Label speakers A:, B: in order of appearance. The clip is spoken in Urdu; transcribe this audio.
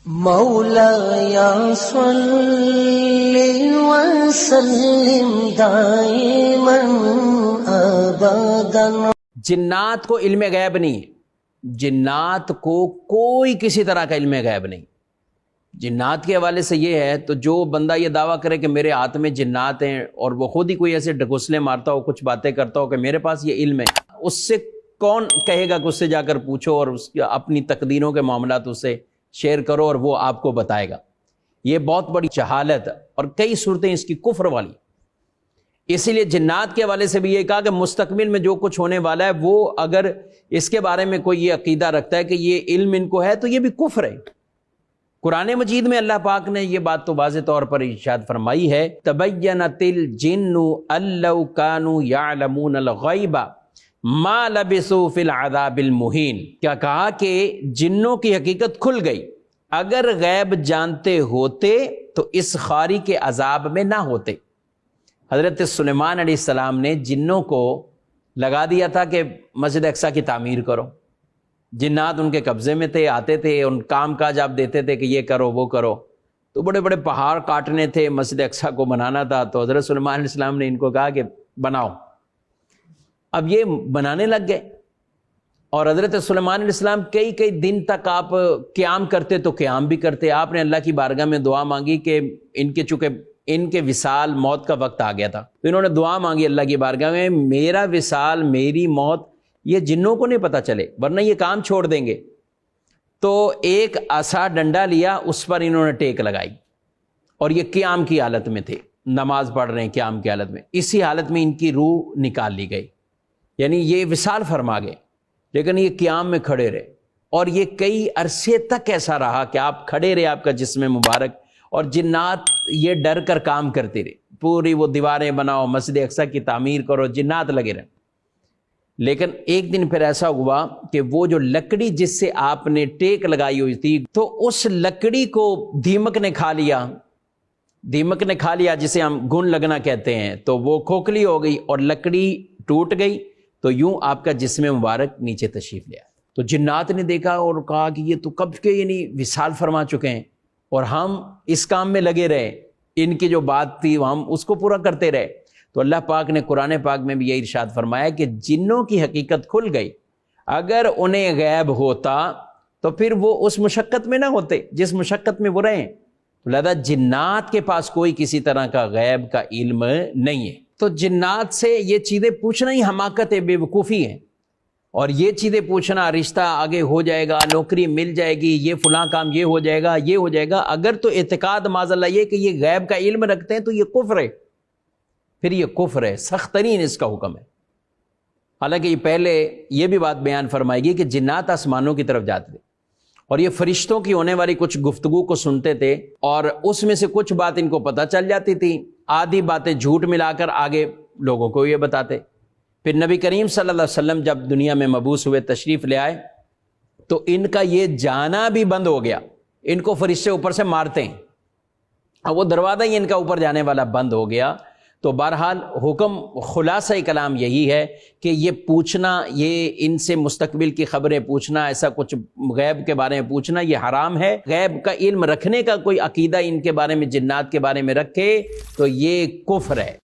A: مولایا صلی وسلم دائما ابدا۔
B: جنات کو علم غیب نہیں ہے، جنات کو کوئی کسی طرح کا علم غیب نہیں۔ جنات کے حوالے سے یہ ہے تو جو بندہ یہ دعویٰ کرے کہ میرے ہاتھ میں جنات ہیں اور وہ خود ہی کوئی ایسے ڈھکوسلے مارتا ہو، کچھ باتیں کرتا ہو کہ میرے پاس یہ علم ہے، اس سے کون کہے گا کہ اس سے جا کر پوچھو اور اس کی اپنی تقدیروں کے معاملات اس سے شیئر کرو اور وہ آپ کو بتائے گا؟ یہ بہت بڑی جہالت اور کئی صورتیں اس کی کفر والی۔ اسی لیے جنات کے حوالے سے بھی یہ کہا کہ مستقبل میں جو کچھ ہونے والا ہے وہ اگر اس کے بارے میں کوئی یہ عقیدہ رکھتا ہے کہ یہ علم ان کو ہے تو یہ بھی کفر ہے۔ قرآن مجید میں اللہ پاک نے یہ بات تو واضح طور پر ارشاد فرمائی ہے، تبینت الجن ان لو کانوا یعلمون الغیب ما لبثوا فی العذاب المہین۔ کیا کہا کہ جنوں کی حقیقت کھل گئی، اگر غیب جانتے ہوتے تو اس خاری کے عذاب میں نہ ہوتے۔ حضرت سلیمان علیہ السلام نے جنوں کو لگا دیا تھا کہ مسجد اقصی کی تعمیر کرو، جنات ان کے قبضے میں تھے، آتے تھے، ان کام کاج آپ دیتے تھے کہ یہ کرو وہ کرو، تو بڑے بڑے پہاڑ کاٹنے تھے، مسجد اقصی کو بنانا تھا، تو حضرت سلیمان علیہ السلام نے ان کو کہا کہ بناؤ۔ اب یہ بنانے لگ گئے اور حضرت سلیمان علیہ السلام کئی دن تک آپ قیام کرتے تو قیام بھی کرتے۔ آپ نے اللہ کی بارگاہ میں دعا مانگی کہ چونکہ ان کے وصال موت کا وقت آ گیا تھا، تو انہوں نے دعا مانگی اللہ کی بارگاہ میں، میرا وصال، میری موت یہ جنوں کو نہیں پتہ چلے ورنہ یہ کام چھوڑ دیں گے۔ تو ایک عصا ڈنڈا لیا، اس پر انہوں نے ٹیک لگائی اور یہ قیام کی حالت میں تھے، نماز پڑھ رہے ہیں قیام کی حالت میں، اسی حالت میں ان کی روح نکال لی گئی، یعنی یہ وصال فرما گئے، لیکن یہ قیام میں کھڑے رہے اور یہ کئی عرصے تک ایسا رہا کہ آپ کھڑے رہے، آپ کا جسم مبارک، اور جنات یہ ڈر کر کام کرتے رہے، پوری وہ دیواریں بناؤ، مسجد اقصی کی تعمیر کرو، جنات لگے رہے۔ لیکن ایک دن پھر ایسا ہوا کہ وہ جو لکڑی جس سے آپ نے ٹیک لگائی ہوئی تھی، تو اس لکڑی کو دیمک نے کھا لیا، دیمک نے کھا لیا جسے ہم گن لگنا کہتے ہیں، تو وہ کھوکھلی ہو گئی اور لکڑی ٹوٹ گئی، تو یوں آپ کا جسم مبارک نیچے تشریف لے آیا۔ تو جنات نے دیکھا اور کہا کہ یہ تو کب کے یعنی وصال فرما چکے ہیں اور ہم اس کام میں لگے رہے، ان کی جو بات تھی ہم اس کو پورا کرتے رہے۔ تو اللہ پاک نے قرآن پاک میں بھی یہ ارشاد فرمایا کہ جنوں کی حقیقت کھل گئی، اگر انہیں غیب ہوتا تو پھر وہ اس مشقت میں نہ ہوتے جس مشقت میں وہ رہے ہیں۔ لہذا جنات کے پاس کوئی کسی طرح کا غیب کا علم نہیں ہے۔ تو جنات سے یہ چیزیں پوچھنا ہی حماقت ہے، بے وقوفی ہے، اور یہ چیزیں پوچھنا رشتہ آگے ہو جائے گا، نوکری مل جائے گی، یہ فلاں کام یہ ہو جائے گا، یہ ہو جائے گا، اگر تو اعتقاد معاذ اللہ یہ کہ یہ غیب کا علم رکھتے ہیں تو یہ کفر ہے، پھر یہ کفر ہے، سخت ترین اس کا حکم ہے۔ حالانکہ یہ پہلے یہ بھی بات بیان فرمائے گی کہ جنات آسمانوں کی طرف جاتے تھے اور یہ فرشتوں کی ہونے والی کچھ گفتگو کو سنتے تھے اور اس میں سے کچھ بات ان کو پتہ چل جاتی تھی، آدھی باتیں جھوٹ ملا کر آگے لوگوں کو یہ بتاتے۔ پھر نبی کریم صلی اللہ علیہ وسلم جب دنیا میں مبعوث ہوئے، تشریف لے آئے، تو ان کا یہ جانا بھی بند ہو گیا، ان کو فرشتے اوپر سے مارتے ہیں اور وہ دروازہ ہی ان کا اوپر جانے والا بند ہو گیا۔ تو بہرحال حکم خلاصہ کلام یہی ہے کہ یہ پوچھنا، یہ ان سے مستقبل کی خبریں پوچھنا، ایسا کچھ غیب کے بارے میں پوچھنا یہ حرام ہے۔ غیب کا علم رکھنے کا کوئی عقیدہ ان کے بارے میں، جنات کے بارے میں رکھے تو یہ کفر ہے۔